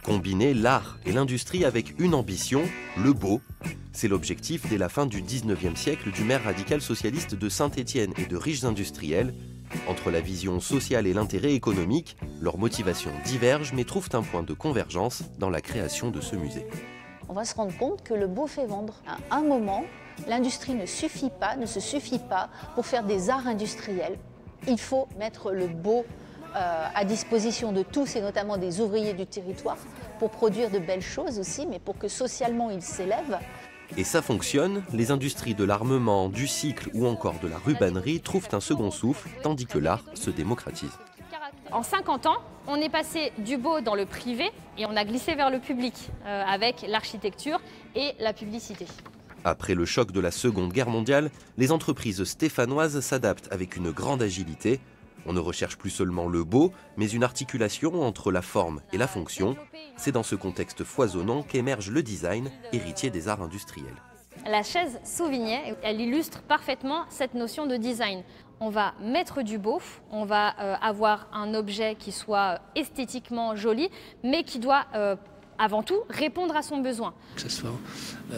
Combiner l'art et l'industrie avec une ambition, le beau. C'est l'objectif dès la fin du 19e siècle du maire radical socialiste de Saint-Étienne et de riches industriels. Entre la vision sociale et l'intérêt économique, leurs motivations divergent mais trouvent un point de convergence dans la création de ce musée. On va se rendre compte que le beau fait vendre. À un moment, l'industrie ne se suffit pas pour faire des arts industriels. Il faut mettre le beau à disposition de tous et notamment des ouvriers du territoire pour produire de belles choses aussi, mais pour que socialement ils s'élèvent. Et ça fonctionne, les industries de l'armement, du cycle ou encore de la rubannerie trouvent un second souffle, tandis que l'art se démocratise. En 50 ans, on est passé du beau dans le privé et on a glissé vers le public avec l'architecture et la publicité. Après le choc de la Seconde Guerre mondiale, les entreprises stéphanoises s'adaptent avec une grande agilité. On ne recherche plus seulement le beau, mais une articulation entre la forme et la fonction. C'est dans ce contexte foisonnant qu'émerge le design, héritier des arts industriels. La chaise Sauvigné, elle illustre parfaitement cette notion de design. On va mettre du beau, on va avoir un objet qui soit esthétiquement joli, mais qui doit avant tout répondre à son besoin. Que ce soit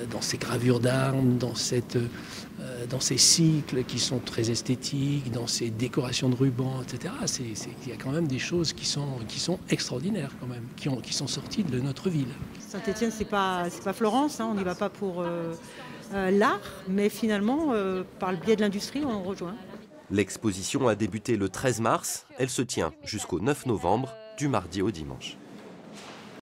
dans ces gravures d'armes, dans ces cycles qui sont très esthétiques, dans ces décorations de rubans, etc. Il y a quand même des choses qui sont extraordinaires quand même, qui sont sorties de notre ville. Saint-Étienne, c'est pas Florence, hein, on n'y va pas pour l'art, mais finalement, par le biais de l'industrie, on rejoint. L'exposition a débuté le 13 mars, elle se tient jusqu'au 9 novembre, du mardi au dimanche.